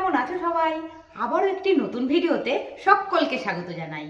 কেমন আছো সবাই? আবারও একটি নতুন ভিডিওতে সকলকে স্বাগত জানাই।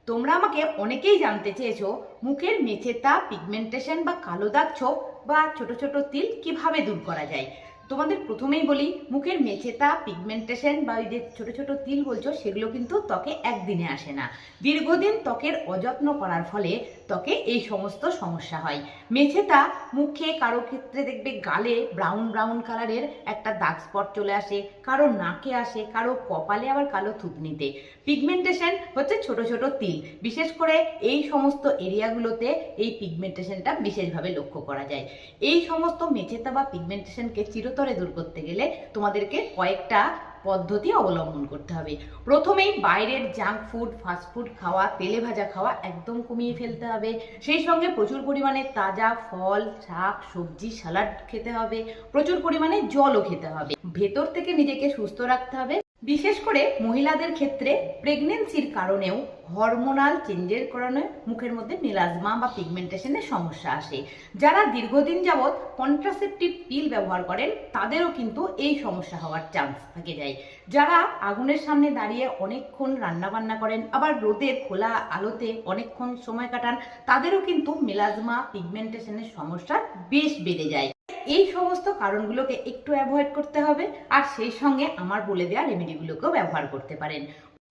তোমরা আমাকে অনেকেই জানতে চেয়েছো মুখের মেচেতা, পিগমেন্টেশন বা কালো দাগ ছোপ বা ছোট ছোট তিল কিভাবে দূর করা যায়। তোমাদের প্রথমেই বলি, মুখের মেচেতা, পিগমেন্টেশন বা ওই যে ছোট ছোট তিল বলছো, সেগুলো কিন্তু ত্বকে একদিনে আসে না। দীর্ঘদিন ত্বকের অযত্ন করার ফলে ত্বকে এই সমস্ত সমস্যা হয়। মেচেতা মুখে কারো ক্ষেত্রে দেখবে গালে ব্রাউন ব্রাউন কালারের একটা দাগ স্পট চলে আসে, কারো নাকে আসে, কারো কপালে আবার কালো থুতনিতে। পিগমেন্টেশন হচ্ছে ছোট ছোট তিল, বিশেষ করে এই সমস্ত এরিয়াগুলোতে এই পিগমেন্টেশনটা বিশেষভাবে লক্ষ্য করা যায়। এই সমস্ত মেচেতা বা পিগমেন্টেশনকে চিরতরে দূর করতে গেলে তোমাদেরকে কয়েকটা পদ্ধতি অবলম্বন করতে হবে। প্রথমেই বাইরের জাঙ্ক ফুড, ফাস্টফুড খাওয়া, তেলে ভাজা খাওয়া একদম কমিয়ে ফেলতে হবে। সেই সঙ্গে প্রচুর পরিমাণে তাজা ফল, শাক, সবজি, সালাড খেতে হবে। প্রচুর পরিমাণে জলও খেতে হবে। ভেতর থেকে নিজেকে সুস্থ রাখতে হবে। বিশেষ করে মহিলাদের ক্ষেত্রে প্রেগনেন্সির কারণেও হরমোনাল চেঞ্জের কারণে মুখের মধ্যে মেলাজমা বা পিগমেন্টেশনের সমস্যা আসে। যারা দীর্ঘদিন যাবৎ কন্ট্রাসেপটিভ পিল ব্যবহার করেন তাদেরও কিন্তু এই সমস্যা হওয়ার চান্স থেকে যায়। যারা আগুনের সামনে দাঁড়িয়ে অনেকক্ষণ রান্না বান্না করেন, আবার রোদের খোলা আলোতে অনেকক্ষণ সময় কাটান, তাদেরও কিন্তু মেলাজমা, পিগমেন্টেশনের সমস্যা বেশ বেড়ে যায়। এই সমস্ত কারণগুলোকে একটু অ্যাভয়েড করতে হবে, আর সেই সঙ্গে আমার বলে দেওয়া রেমেডিগুলোকেও ব্যবহার করতে পারেন।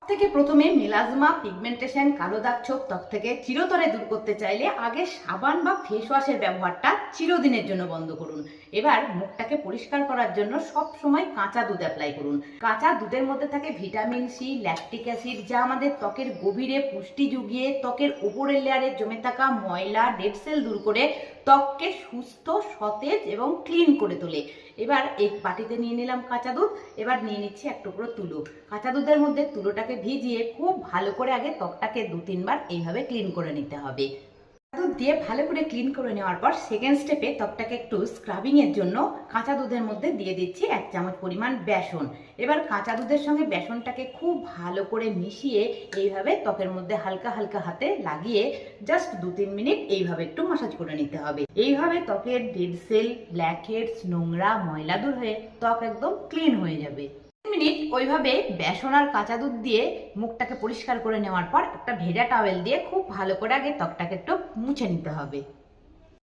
থেকে প্রথমে মেলাজমা, পিগমেন্টেশন, কালো দাগ ছোপ ত্বক থেকে চিরতরে দূর করতে চাইলে আগে সাবান বা ফেস ওয়াশের ব্যবহারটা চিরদিনের জন্য বন্ধ করুন। এবার মুখটাকে পরিষ্কার করার জন্য সব সময় কাঁচা দুধ অ্যাপ্লাই করুন। কাঁচা দুধের মধ্যে থাকে ভিটামিন সি, ল্যাকটিক অ্যাসিড, যা আমাদের ত্বকের গভীরে পুষ্টি জুগিয়ে ত্বকের উপরের লেয়ারে জমে থাকা ময়লা, ডেড সেল দূর করে ত্বককে সুস্থ, সতেজ এবং ক্লিন করে তোলে। এবার এক বাটিতে নিয়ে নিলাম কাঁচা দুধ, এবার নিয়ে নিচ্ছি এক টুকরো তুলো। কাঁচা দুধের মধ্যে তুলোটাকে ভিজিয়ে খুব ভালো করে আগে ত্বকটাকে 2-3 বার এইভাবে ক্লিন করে নিতে হবে। দুধ দিয়ে ভালো করে ক্লিন করে নেওয়ার পর সেকেন্ড স্টেপে ত্বকটাকে একটু স্ক্রাবিং এর জন্য কাঁচা দুধের মধ্যে দিয়ে দিচ্ছি 1 চামচ পরিমাণ বেসন। এবার কাঁচা দুধের সঙ্গে বেসনটাকে খুব ভালো করে মিশিয়ে এইভাবে ত্বকের মধ্যে হালকা হালকা হাতে লাগিয়ে জাস্ট 2-3 মিনিট এইভাবে একটু মাসাজ করে নিতে হবে। এইভাবে ত্বকের ডেড সেল, ব্ল্যাক হেডস, নোংরা, ময়লা দূর হয়ে ত্বক একদম ক্লিন হয়ে যাবে। মিনিট ওইভাবে বেসন আর কাঁচা দুধ দিয়ে মুখটাকে পরিষ্কার করে নেওয়ার পর একটা ভেজা টাওয়েল দিয়ে খুব ভালো করে আগে ত্বকটাকে একটু মুছে নিতে হবে।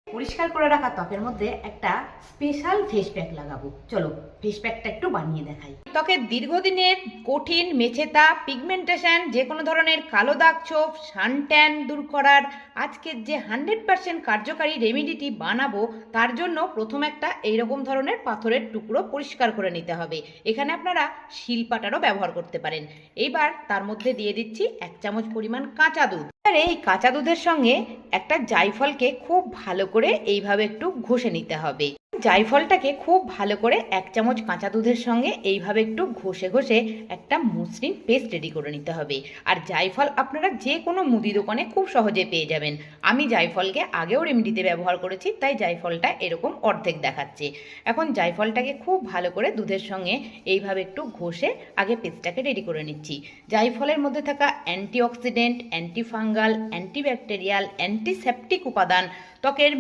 পরিষ্কার করে রাখা ত্বকের মধ্যে একটা স্পেশাল ফেস প্যাক লাগাবো। চলো ফেস প্যাকটা একটু বানিয়ে দেখাই। ত্বকের দীর্ঘদিনের কঠিন মেচেতা, পিগমেন্টেশন, যে কোনো ধরনের কালো দাগ ছোপ, সানট্যান দূর করার আজকের যে 100% কার্যকারী রেমেডিটি বানাবো, তার জন্য প্রথম একটা এইরকম ধরনের পাথরের টুকরো পরিষ্কার করে নিতে হবে। এখানে আপনারা শিলপাটারও ব্যবহার করতে পারেন। এইবার তার মধ্যে দিয়ে দিচ্ছি 1 চামচ পরিমাণ কাঁচা দুধ। এই কাঁচা দুধের সঙ্গে একটা জায়ফলকে খুব ভালো করে এইভাবে একটু ঘষে নিতে হবে। জায়ফলটাকে খুব ভালো করে 1 চামচ কাঁচা দুধের সঙ্গে এইভাবে একটু ঘষে ঘষে একটা মসৃণ পেস্ট রেডি করে নিতে হবে। আর জায়ফল আপনারা যে কোনো মুদি দোকানে খুব সহজে পেয়ে যাবেন। আমি জায়ফলকে আগেও রেমেডিতে ব্যবহার করেছি, তাই জায়ফলটা এরকম অর্ধেক দেখাচ্ছে। এখন জায়ফলটাকে খুব ভালো করে দুধের সঙ্গে এইভাবে একটু ঘষে আগে পেস্টটাকে রেডি করে নিচ্ছি। জায়ফলের মধ্যে থাকা অ্যান্টিঅক্সিডেন্ট, অ্যান্টিফাঙ্গাল, অ্যান্টিব্যাকটেরিয়াল, অ্যান্টিসেপটিক উপাদান ত্বকের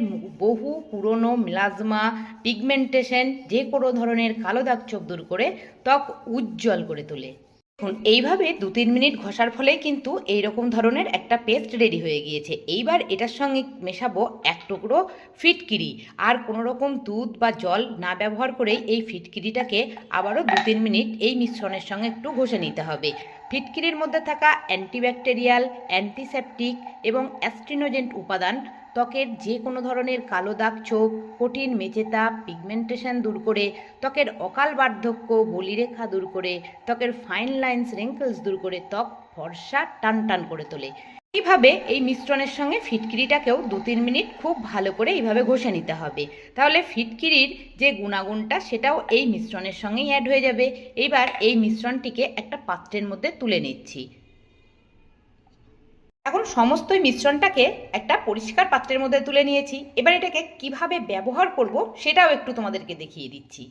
বহু পুরনো মেলাজমা, পিগমেন্টেশন, যে কোনো ধরনের কালো দাগ ছোপ দূর করে ত্বক উজ্জ্বল করে তোলে। এইভাবে 2-3 মিনিট ঘষার ফলে কিন্তু এইরকম ধরনের একটা পেস্ট রেডি হয়ে গিয়েছে। এইবার এটার সঙ্গে মেশাবো 1 টুকরো ফিটকিরি। আর কোনো রকম দুধ বা জল না ব্যবহার করে এই ফিটকিরিটাকে আবারও 2-3 মিনিট এই মিশ্রণের সঙ্গে একটু ঘষে নিতে হবে। ফিটকিরির মধ্যে থাকা অ্যান্টিব্যাকটেরিয়াল, অ্যান্টিসেপটিক এবং অ্যাস্ট্রিনোজেন্ট উপাদান ত্বকের যে কোনো ধরনের কালো দাগ ছোপ, কঠিন মেচেতা, পিগমেন্টেশন দূর করে ত্বকের অকাল বার্ধক্য, বলিরেখা দূর করে ত্বকের ফাইন লাইন্স, রিঙ্কলস দূর করে ত্বক ফর্সা টান টান করে তোলে। এইভাবে এই মিশ্রণের সঙ্গে ফিটকিরিটাকেও 2-3 মিনিট খুব ভালো করে এইভাবে ঘষে নিতে হবে। তাহলে ফিটকিরির যে গুণাগুণটা সেটাও এই মিশ্রণের সঙ্গেই অ্যাড হয়ে যাবে। এইবার এই মিশ্রণটিকে একটা পাত্রের মধ্যে তুলে নিচ্ছি। এখন সমস্ত মিশ্রণটাকে একটা পরিষ্কার পাত্রের মধ্যে তুলে নিয়েছি। এবার এটাকে কিভাবে ব্যবহার করব সেটাও একটু তোমাদেরকে দেখিয়ে দিচ্ছি।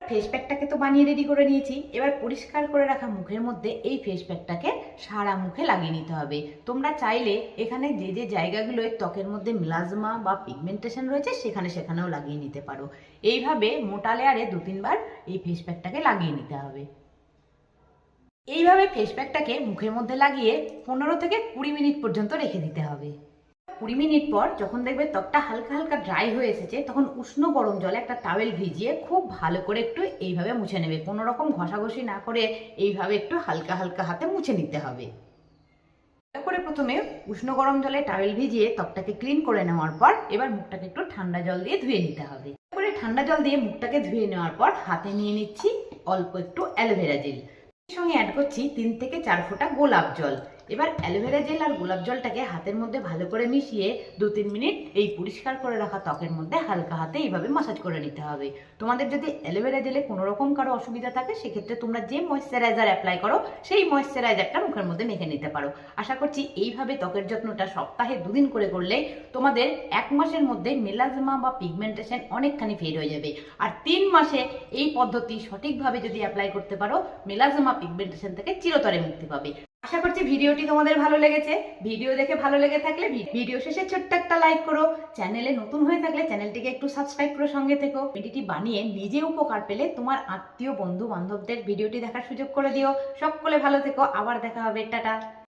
ফেস প্যাকটাকে তো বানিয়ে রেডি করে নিয়েছি। এবার পরিষ্কার করে রাখা মুখের মধ্যে এই ফেস প্যাকটাকে সারা মুখে লাগিয়ে নিতে হবে। তোমরা চাইলে এখানে যে যে জায়গাগুলোয় ত্বকের মধ্যে মেলাজমা বা পিগমেন্টেশন রয়েছে সেখানেও লাগিয়ে নিতে পারো। এইভাবে মোটা লেয়ারে 2-3 বার এই ফেস প্যাকটাকে লাগিয়ে নিতে হবে। এইভাবে ফেস প্যাকটাকে মুখের মধ্যে লাগিয়ে 15 থেকে 20 মিনিট পর্যন্ত রেখে দিতে হবে। 20 মিনিট পর যখন দেখবে ত্বকটা হালকা হালকা ড্রাই হয়ে এসেছে, তখন উষ্ণ গরম জলে একটা টাওয়েল ভিজিয়ে খুব ভালো করে একটু এইভাবে মুছে নেবে। কোনো রকম ঘষাঘষি না করে এইভাবে একটু হালকা হালকা হাতে মুছে নিতে হবে। ভালো করে প্রথমে উষ্ণ গরম জলে টাওয়েল ভিজিয়ে ত্বকটাকে ক্লিন করে নেওয়ার পর এবার মুখটাকে একটু ঠান্ডা জল দিয়ে ধুয়ে নিতে হবে। করে ঠান্ডা জল দিয়ে মুখটাকে ধুয়ে নেওয়ার পর হাতে নিয়ে নিচ্ছি অল্প একটু অ্যালোভেরা জেল, সঙ্গে অ্যাড করছি 3 থেকে 4 ফোঁটা গোলাপ জল। এবার অ্যালোভেরা জেল আর গোলাপ জলটাকে হাতের মধ্যে ভালো করে মিশিয়ে 2-3 মিনিট এই পরিষ্কার করে রাখা ত্বকের মধ্যে হালকা হাতে এইভাবে মাসাজ করে নিতে হবে। তোমাদের যদি অ্যালোভেরা জেলে কোনো রকম কারো অসুবিধা থাকে, সেক্ষেত্রে তোমরা যে ময়েশ্চারাইজার অ্যাপ্লাই করো সেই ময়েশ্চারাইজারটা মুখের মধ্যে মেখে নিতে পারো। আশা করছি এইভাবে ত্বকের যত্নটা সপ্তাহে 2 দিন করে করলেই তোমাদের 1 মাসের মধ্যে মেলাজমা বা পিগমেন্টেশন অনেকখানি ফেড হয়ে যাবে। আর 3 মাসে এই পদ্ধতি সঠিকভাবে যদি অ্যাপ্লাই করতে পারো, মেলাজমা পিগমেন্টেশন থেকে চিরতরে মুক্তি পাবে। আশা করছি ভিডিওটি তোমাদের ভালো লেগেছে। ভিডিও দেখে ভালো লেগে থাকলে ভিডিও শেষে ছোট্ট একটা লাইক করো। চ্যানেলে নতুন হয়ে থাকলে চ্যানেলটিকে একটু সাবস্ক্রাইব করে সঙ্গে থেকো। ভিডিওটি বানিয়ে নিজে উপকার পেলে তোমার আত্মীয় বন্ধু বান্ধবদের ভিডিওটি দেখার সুযোগ করে দিও। সকলে ভালো থেকো, আবার দেখা হবে, টাটা।